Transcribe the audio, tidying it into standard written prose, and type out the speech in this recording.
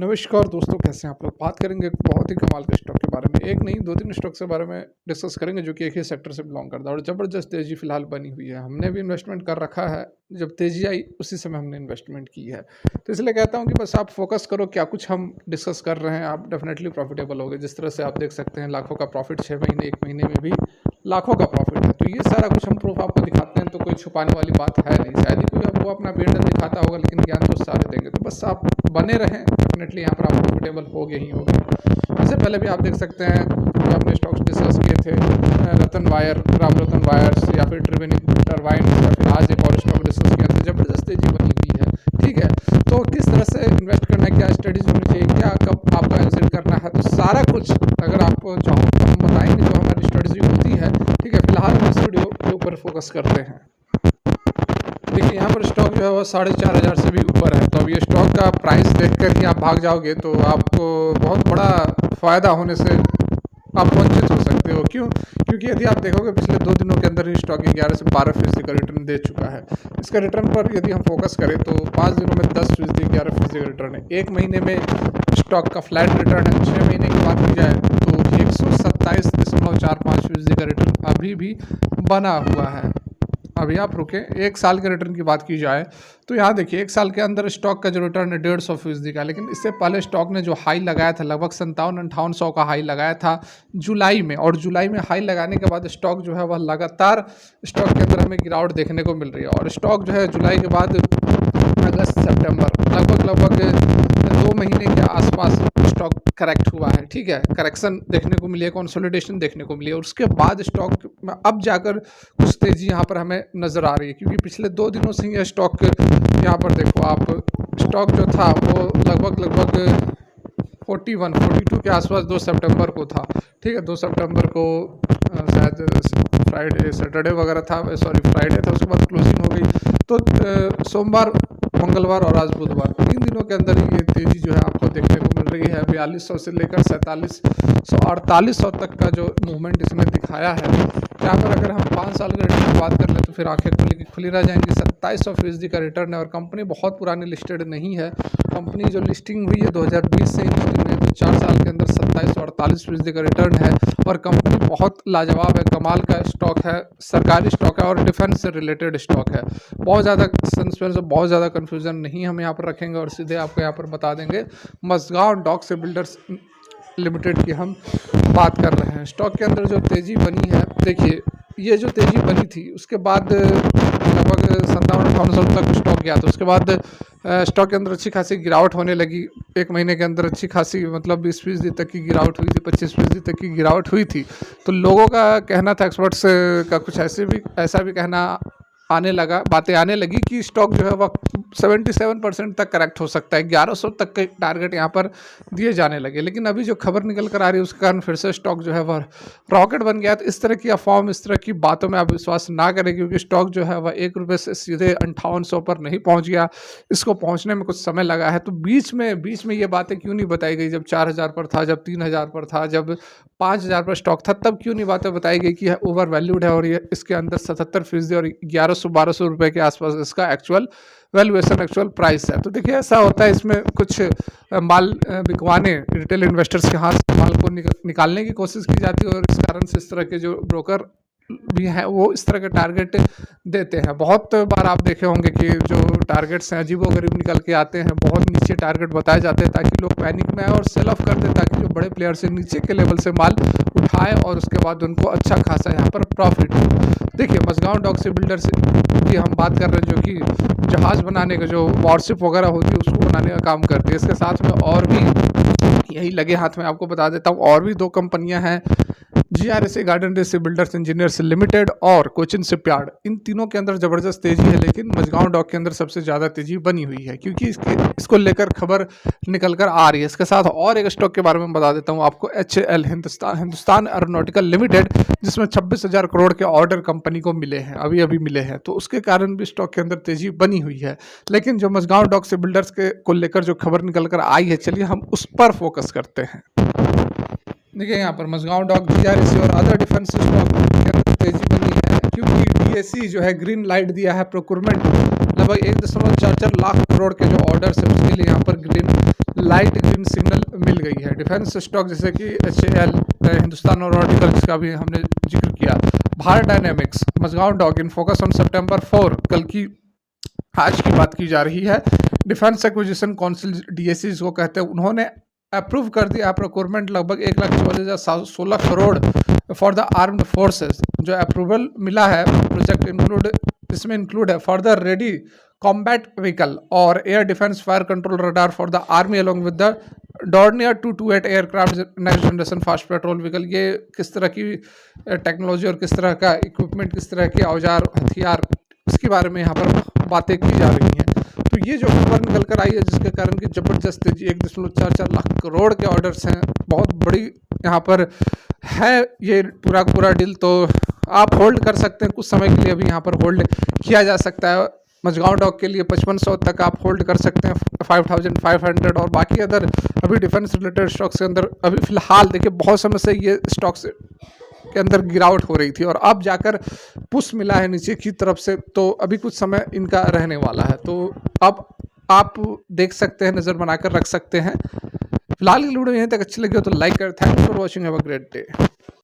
नमस्कार दोस्तों, कैसे हैं आप लोग। बात करेंगे एक बहुत ही कमाल के स्टॉक के बारे में। एक नहीं, 2-3 स्टॉक्स के बारे में डिस्कस करेंगे जो कि एक ही सेक्टर से बिलॉन्ग करता है और ज़बरदस्त तेज़ी फिलहाल बनी हुई है। हमने भी इन्वेस्टमेंट कर रखा है, जब तेज़ी आई उसी समय हमने इन्वेस्टमेंट की है। तो इसलिए कहता हूँ कि बस आप फ़ोकस करो, क्या कुछ हम डिस्कस कर रहे हैं, आप डेफ़िनेटली प्रॉफ़िटेबल होगे। जिस तरह से आप देख सकते हैं, लाखों का प्रॉफ़िट 6 महीने, 1 महीने में भी लाखों का प्रॉफ़िट है। तो ये सारा कुछ हम प्रूफ़ आपको दिखाते हैं, तो कोई छुपाने वाली बात है नहीं। शायद ही कोई आपको अपना पेड़ दिखाता होगा, लेकिन ज्ञान तो सारे देंगे। तो बस आप बने रहें, डेफिनेटली यहाँ पर आप प्रॉफिटेबल होगे ही होगे। इससे पहले भी आप देख सकते हैं, जो हमने स्टॉक्स डिस्कस किए थे, रतन वायर, राम रतन वायर्स या फिर ट्रिवेनी टरबाइन, या फिर आज एक और स्टॉक डिस्कस किया था, ज़बरदस्त तेजी बनी हुई है। ठीक है, तो किस तरह से इन्वेस्ट करना है, क्या स्टडीज होनी चाहिए, क्या कब आपको एग्जिट करना है, तो सारा कुछ अगर आप चाहो तो हम बताएंगे जो हमारी स्टडीज होती है। ठीक है, फिलहाल हम इस वीडियो के ऊपर फोकस करते हैं। देखिए, यहाँ पर स्टॉक जो है वो 4,500 से भी ऊपर है। तो अब ये स्टॉक का प्राइस देखकर ही आप भाग जाओगे तो आपको बहुत बड़ा फ़ायदा होने से आप वंचित हो सकते हो। क्यों? क्योंकि यदि आप देखोगे पिछले 2 दिनों के अंदर ही स्टॉक 11 से 12% का रिटर्न दे चुका है। इसका रिटर्न पर यदि हम फोकस करें तो 5 दिनों में 10%, 11% का रिटर्न है। 1 महीने में स्टॉक का फ्लैट रिटर्न है। 6 महीने की बात की जाए तो 127.45% का रिटर्न अभी भी बना हुआ है। अभी आप रुके, 1 साल के रिटर्न की बात की जाए तो यहाँ देखिए 1 साल के अंदर स्टॉक का जो रिटर्न है 150% का। लेकिन इससे पहले स्टॉक ने जो हाई लगाया था, लगभग 57-5800 का हाई लगाया था जुलाई में, और जुलाई में हाई लगाने के बाद स्टॉक जो है वह लगातार स्टॉक के अंदर हमें गिरावट देखने को मिल रही है। और स्टॉक जो है जुलाई के बाद अगस्त सितंबर लगभग 2 महीने के आसपास स्टॉक करेक्ट हुआ है। ठीक है, करेक्शन देखने को मिली है, कंसोलिडेशन देखने को मिली है, और उसके बाद स्टॉक में अब जाकर कुछ तेज़ी यहाँ पर हमें नज़र आ रही है। क्योंकि पिछले 2 दिनों से ये स्टॉक, यहाँ पर देखो आप, स्टॉक जो था वो लगभग 41-42 के आसपास 2 सितंबर को था। ठीक है, 2 सितंबर को शायद फ्राइडे सैटरडे वगैरह था, सॉरी फ्राइडे था, उसके बाद क्लोजिंग हो गई। तो सोमवार, मंगलवार और आज बुधवार, 3 दिनों के अंदर ये तेज़ी जो है आपको देखने को मिल रही है। 4200 से लेकर 4700, 4800 तक का जो मूवमेंट इसने दिखाया है। यहाँ पर अगर हम 5 साल के रिटर्न की बात कर ले तो फिर आंखें खुली रह जाएंगी। 2700% का रिटर्न है, और कंपनी बहुत पुरानी लिस्टेड नहीं है। कंपनी जो लिस्टिंग हुई है 2020 से, इन्होंने 4 साल के अंदर 2748% का रिटर्न है। और कंपनी बहुत लाजवाब है, कमाल का स्टॉक है, सरकारी स्टॉक है और डिफेंस से रिलेटेड स्टॉक है। बहुत ज़्यादा सस्पेंस, बहुत ज़्यादा कन्फ्यूजन नहीं हम यहाँ पर रखेंगे और सीधे आपको यहाँ पर बता देंगे। मज़गांव डॉक से बिल्डर्स लिमिटेड की हम बात कर रहे हैं। स्टॉक के अंदर जो तेज़ी बनी है, देखिए ये जो तेज़ी बनी थी उसके बाद लगभग 57-58 तक स्टॉक गया था। उसके बाद स्टॉक के अंदर अच्छी खासी गिरावट होने लगी। 1 महीने के अंदर अच्छी खासी, मतलब 20% तक की गिरावट हुई थी, 25% तक की गिरावट हुई थी। तो लोगों का कहना था, एक्सपर्ट्स का कुछ ऐसा भी कहना आने लगा, बातें आने लगी कि स्टॉक जो है वह 77% तक करेक्ट हो सकता है। 1100 तक के टारगेट यहाँ पर दिए जाने लगे। लेकिन अभी जो खबर निकल कर आ रही है उसके कारण फिर से स्टॉक जो है वह रॉकेट बन गया। तो इस तरह की अफवाह, इस तरह की बातों में आप विश्वास ना करें, क्योंकि स्टॉक जो है वह 1 रुपये से सीधे 5800 पर नहीं पहुँच गया। इसको पहुँचने में कुछ समय लगा है। तो बीच में ये बातें क्यों नहीं बताई गई? जब 4000 पर था, जब 3000 पर था, जब 5000 पर स्टॉक था, तब क्यों नहीं बातें बताई गई कि यह ओवर वैल्यूड है और ये इसके अंदर 77% और 1100-1200 रुपये के आसपास इसका एक्चुअल वैल्यूएशन, एक्चुअल प्राइस है। तो देखिए ऐसा होता है, इसमें कुछ माल बिकवाने, रिटेल इन्वेस्टर्स के हाथ से माल को निकालने की कोशिश की जाती है, और इस कारण से इस तरह के जो ब्रोकर भी हैं वो इस तरह के टारगेट देते हैं। बहुत बार आप देखे होंगे कि जो टारगेट्स हैं अजीबोगरीब निकल के आते हैं, बहुत नीचे टारगेट बताए जाते हैं ताकि लोग पैनिक में आए और सेल ऑफ कर दें, ताकि जो बड़े प्लेयर से नीचे के लेवल से माल उठाए और उसके बाद उनको अच्छा खासा यहाँ पर प्रॉफिट हो। देखिए मज़गांव डॉक से बिल्डर्स की हम बात कर रहे हैं, जो कि जहाज़ बनाने का, जो वॉरशिप वगैरह होती है उसको बनाने का काम करती है। इसके साथ में और भी यही लगे हाथ में आपको बता देता हूँ, और भी 2 कंपनियां हैं, GRSA गार्डन रेस बिल्डर्स इंजीनियर्स लिमिटेड और कोचिन शिपयार्ड। इन तीनों के अंदर ज़बरदस्त तेज़ी है, लेकिन मज़गांव डॉक के अंदर सबसे ज़्यादा तेज़ी बनी हुई है, क्योंकि इसको लेकर खबर निकल कर आ रही है। इसके साथ और एक स्टॉक के बारे में बता देता हूँ आपको, HAL हिंदुस्तान एरोनॉटिकल लिमिटेड, जिसमें 26,000 करोड़ के ऑर्डर कंपनी को मिले हैं, अभी मिले हैं। तो उसके कारण भी स्टॉक के अंदर तेज़ी बनी हुई है। लेकिन जो मज़गांव डॉक से बिल्डर्स को लेकर जो खबर निकल कर आई है, चलिए हम उस पर फोकस करते हैं। देखिए यहाँ पर मज़गांव डॉक, GRSA और अदर डिफेंस स्टॉक के अंदर तेजी बनी है, क्योंकि DSE जो है ग्रीन लाइट दिया है प्रोक्योरमेंट लगभग 1.44 लाख करोड़ के जो ऑर्डर्स है उसके लिए यहाँ पर ग्रीन लाइट ग्रीन सिग्नल मिल गई है। डिफेंस स्टॉक जैसे कि HAL, हिंदुस्तान एरोनॉटिकल, जिसका भी हमने जिक्र किया, Bharat Dynamics, Mazagon Dock in focus on September 4, कल की आज की बात की जा रही है। डिफेंस एक्विजिशन काउंसिल DAC जिसको कहते हैं, उन्होंने अप्रूव कर दिया प्रोक्योरमेंट लगभग 1,44,16 crore for the armed forces. जो अप्रूवल मिला है प्रोजेक्ट इसमें इंक्लूड है फर्दर रेडी कॉम्बैट व्हीकल और air defence fire control radar for the army along with the Dornier 228 aircraft next generation fast patrol vehicle. ये किस तरह की टेक्नोलॉजी और किस तरह का इक्विपमेंट, किस तरह के औजार हथियार, इसके बारे में यहाँ पर बातें की जा रही हैं। तो ये जो खबर निकल कर आई है जिसके कारण कि ज़बरदस्त तेजी 1.44 लाख करोड़ के ऑर्डर्स हैं, बहुत बड़ी यहाँ पर है ये पूरा डील। तो आप होल्ड कर सकते हैं कुछ समय के लिए, अभी यहाँ पर होल्ड किया जा सकता है। मजगांव डॉक के लिए 5500 तक आप होल्ड कर सकते हैं, 5500। और बाकी अदर अभी डिफेंस रिलेटेड स्टॉक्स के अंदर अभी फिलहाल देखिए बहुत समय से ये स्टॉक्स के अंदर गिरावट हो रही थी और अब जाकर पुश मिला है नीचे की तरफ से, तो अभी कुछ समय इनका रहने वाला है। तो अब आप देख सकते हैं, नज़र बनाकर रख सकते हैं। फिलहाल की वीडियो यहीं तक अच्छी लगी हो तो लाइक कर। Thanks for watching, have a great day.